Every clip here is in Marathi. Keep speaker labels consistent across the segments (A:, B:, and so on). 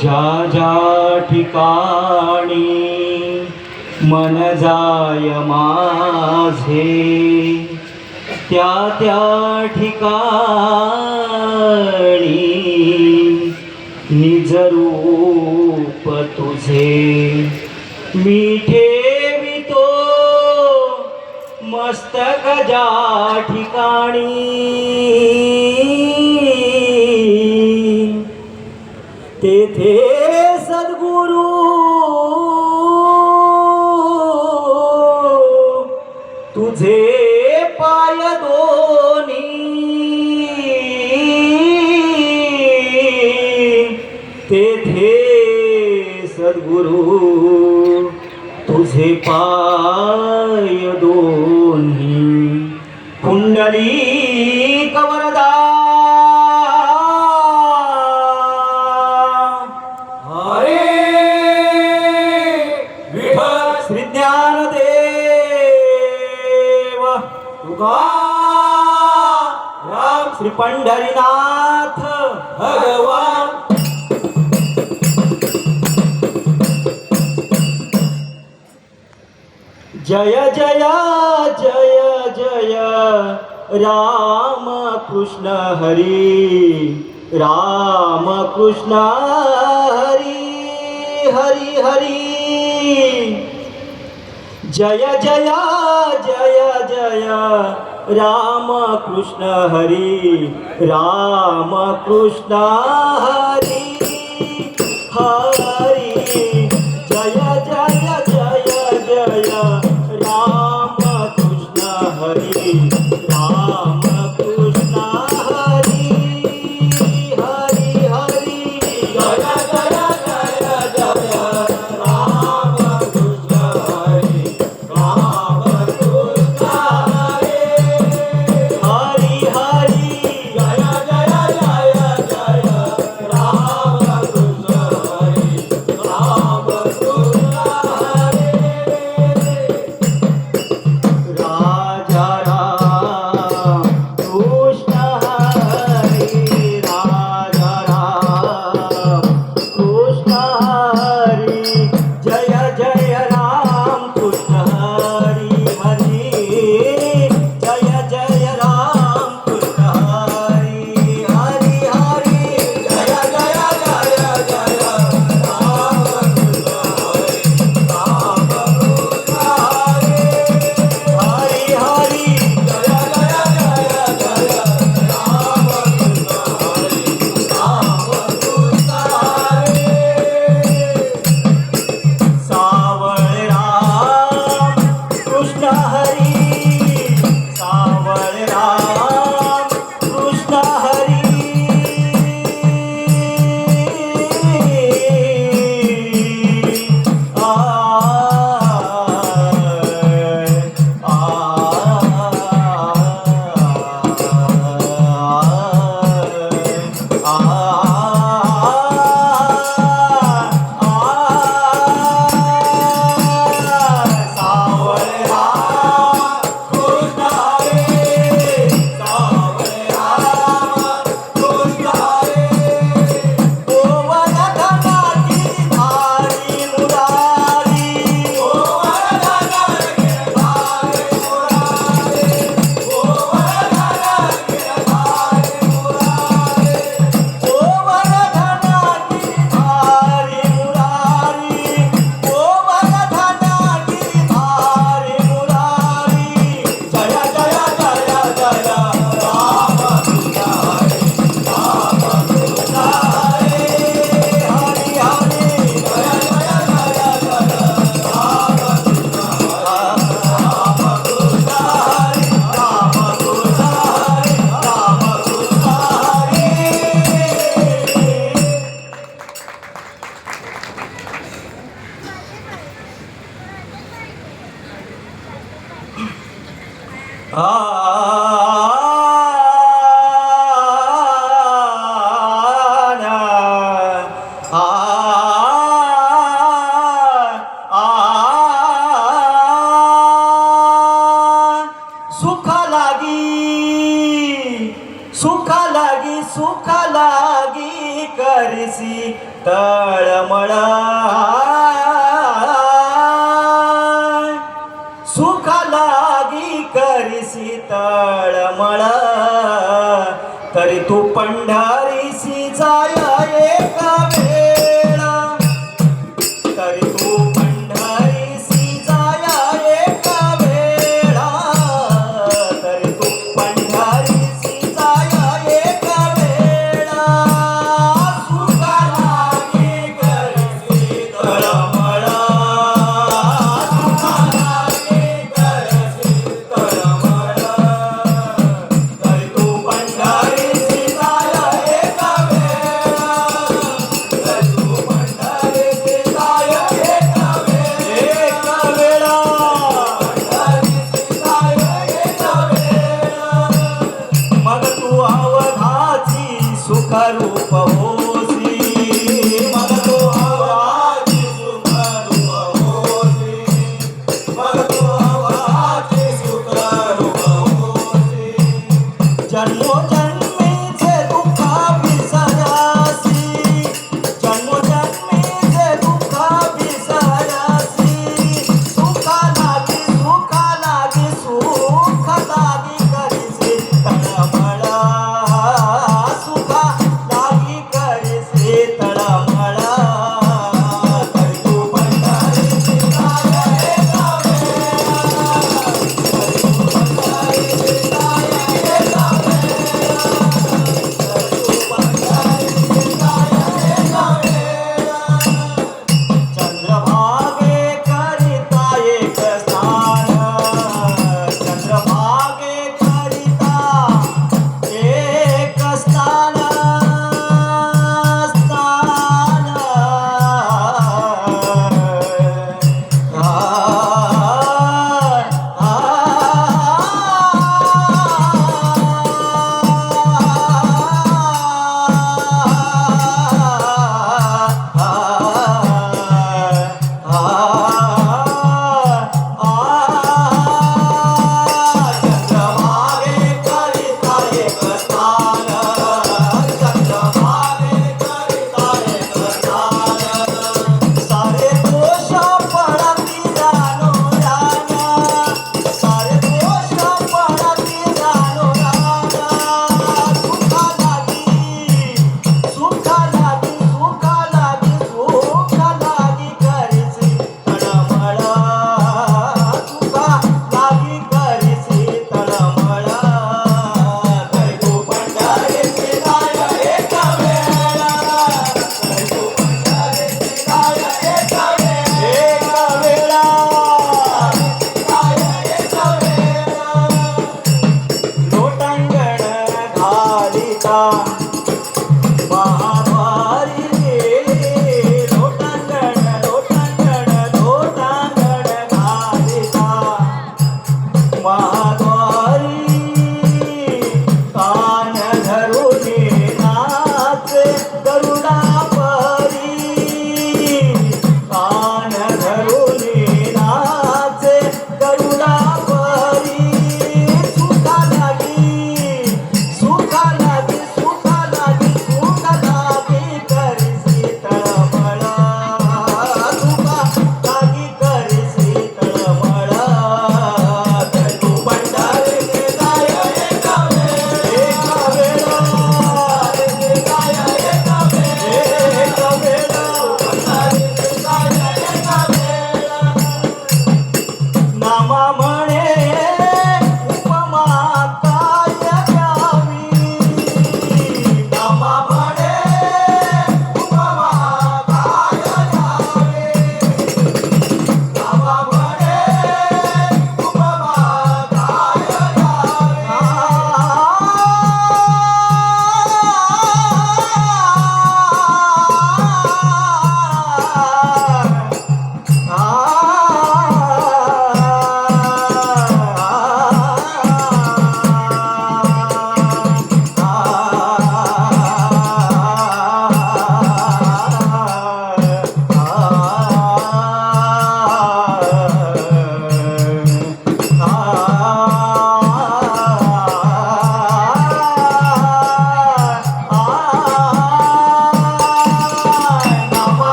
A: ज्या ज्या ठिकाणी मन जाय माझे, त्या त्या ठिकाणी निज रूप तुझे मी ठेवितो मस्तक ज्या ठिकाणी, तेथे सद्गुरु तुझे पाय दोन्ही, तेथे सद्गुरु तुझे पाय दोन्ही. पुंडलिक वरदा श्री ज्ञानदेव तुकाराम श्री पंढरीनाथ भगवान. जय जय जय जय राम कृष्ण हरी, राम कृष्ण हरी हरी हरी. जय जय जय जय राम कृष्ण हरी, राम कृष्ण हरी हरी. जय जय जय जय राम कृष्ण हरी, राम कृष्ण हरी हरी हरी. जय जय जय जय राम कृष्ण हरी, राम कृष्ण हरी हरी हरी. जय जय जय जय राम कृष्ण हरी, राम कृष्ण हरी. राजा राम कृष्ण हरी, राजा राम कृष्ण हरी. जय जय राम कृष्ण हरी हरी. जय जय राम कृष्ण हरी हरी हरी. जय जय जय जय राम कृष्ण हरी, राम कृष्ण हरी हरी हरी. जय जय जय जय राम कृष्ण हरी, राम कृष्ण हरी. सावळ राम कृष्ण हरी, सावळ राम कृष्ण हरी. तळमळ सुख लागी करीसी तळमळ तरी तू पंढरीसी जाय एक वेळ तरी तू पंढरीसी जाय एक वेळा तरी तू पंढरीसी जाय एक वेळा सुख लागी करीसी तळमळ सुख लागी करीसी तळमळ तरी तू पंढरीसी जाय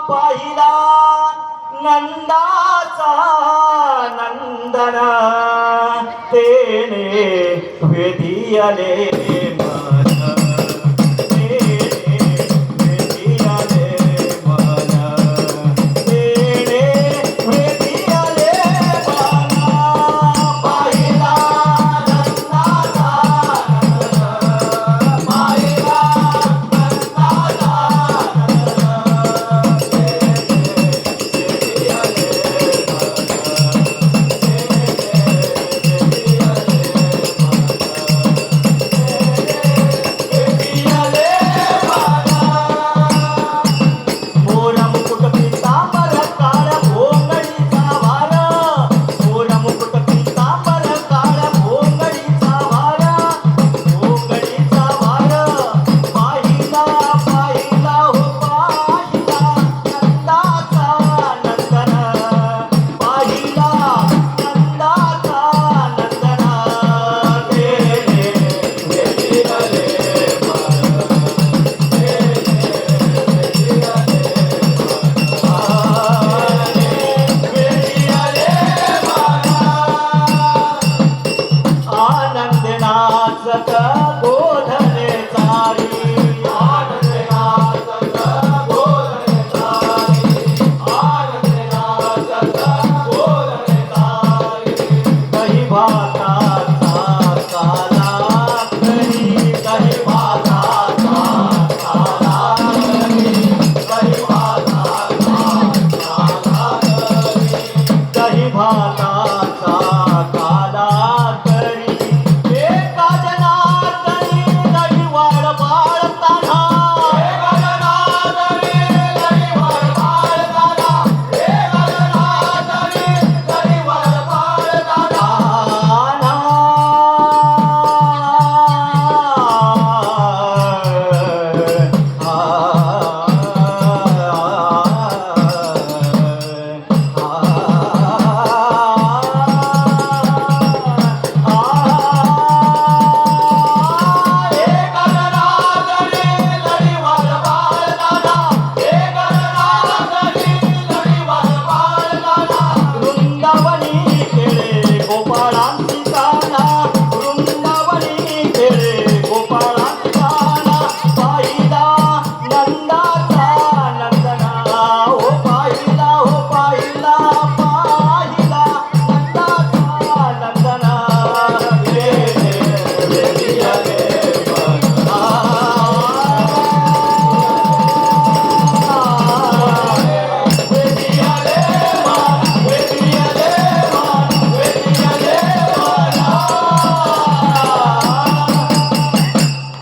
A: पाहिला नंदाचा नंदन तेने वेदी आले मन तेने वेदी आले मन तेने वेदी आले मन पाहिला नंदाचा नंदन पाहिला नंदाचा गोधने चारी आनंद नाचत गोधने चारी आनंद नाचत गोधने चारी दही भाताचा काला करी दही भाताचा काला करी दही भाताचा काला करी दही भाताचा काला करी एका जनार्दनी लढीवाळ बाळताना एका जनार्दनी लढीवाळ बाळताना एका जनार्दनी लढीवाळ बाळताना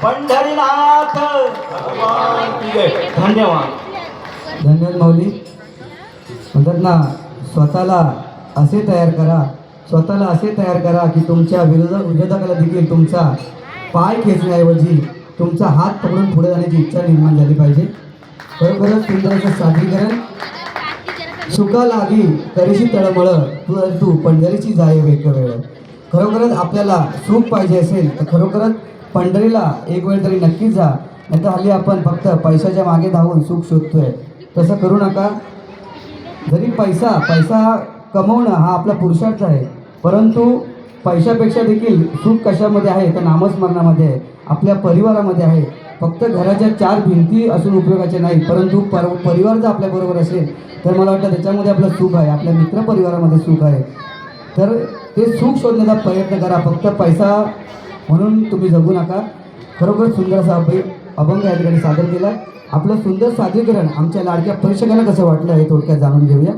A: पंढरीनाथ धन्यवाद.
B: धन्यवाद माऊली. म्हणतात ना, स्वतःला असे तयार करा की तुमच्या विरोधकाला देखील तुमचा पाय खेचण्याऐवजी तुमचा हात पकडून पुढे जाण्याची इच्छा निर्माण झाली पाहिजे. खरोखरच सुंदर असं सादरीकरण. सुका लागी तरीशी तळमळ तू पंढरीची जाय वेक वेळ. खरोखरच आपल्याला सुख पाहिजे असेल तर खरोखरच पंढरीला एक वेळ तरी नक्कीच जा. नाही तर हल्ली आपण फक्त पैशाच्या मागे धावून सुख शोधतोय. तसं करू नका. जरी पैसा कमवणं हा आपला पुरुषार्थ आहे, परंतु पैशापेक्षा देखील सुख कशामध्ये आहे तर नामस्मरणामध्ये आहे, आपल्या परिवारामध्ये आहे. फक्त घराच्या चार भिंती असून उपयोगाचे नाही, परंतु परिवार जर आपल्याबरोबर असेल तर मला वाटतं त्याच्यामध्ये आपलं सुख आहे, आपल्या मित्रपरिवारामध्ये सुख आहे. तर ते सुख शोधण्याचा प्रयत्न करा. फक्त पैसा म्हणून तुम्ही जगू नका. खरोखर सुंदर असा अभंग या ठिकाणी सादर केला. आपलं सुंदर सादरीकरण आमच्या लाडक्या प्रेक्षकांना कसं वाटलं हे थोडक्यात जाणून घेऊया.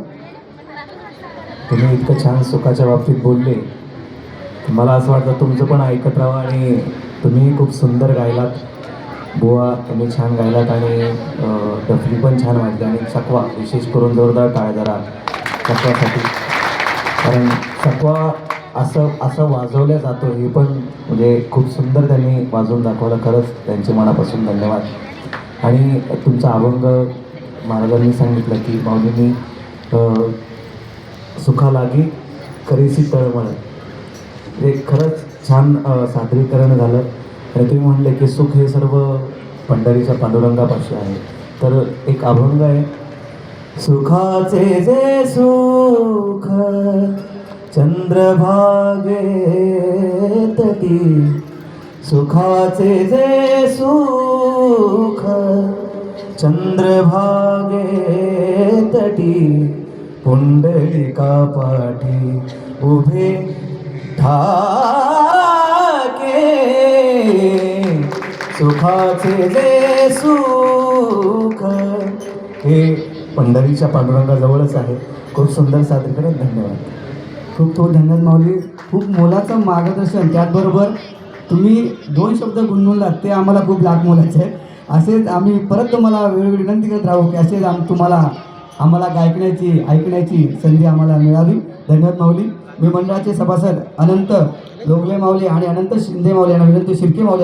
C: तुम्ही इतकं छान सुखाच्या बाबतीत बोलले, मला असं वाटतं तुमचं पण ऐकत राहा. आणि तुम्ही खूप सुंदर गायलात बुवा, तुम्ही छान गायलात आणि डफली पण छान वाटली. आणि चकवा विशेष करून जोरदार टाळ्या जरा चकवासाठी, कारण चकवा असं वाजवल्या जातो हे पण म्हणजे खूप सुंदर त्यांनी वाजवून दाखवलं. खरंच त्यांचे मनापासून धन्यवाद. आणि तुमचा अभंग महाराजांनी सांगितलं की माऊलींनी सुखा लागी करीसी तळमळ. हे खरंच छान सादरीकरण झालं. आणि तुम्ही म्हणले की सुख हे सर्व पंढरीच्या पांडुरंगापाशी आहे. तर एक अभंग आहे. सुखाचे जे सुख चंद्रभागे तटी, सुखाचे जे सुख चंद्रभागे तटी, पुंडलिका पाठी उभे ठाके, सुखाचे जे सुख हे पंढरीच्या पांडुरंगाजवळच आहे. खूप सुंदर सादरीकरण. धन्यवाद.
B: खूप खूप धन्यवाद माऊली. खूप मोलाचं मार्गदर्शन, त्याचबरोबर तुम्ही 2 शब्द गुणगुणलात ते आम्हाला खूप लाख मोलाचे आहे. असेच आम्ही परत तुम्हाला वेळोवेळी विनंती करत राहू की असेच आम्हाला ऐकण्याची संधी आम्हाला मिळावी. धन्यवाद माऊली. मी मंडळाचे सभासद अनंत लोगले माऊली आणि अनंत शिंदे माऊली यांना विनंती, शिर्के माऊली यांना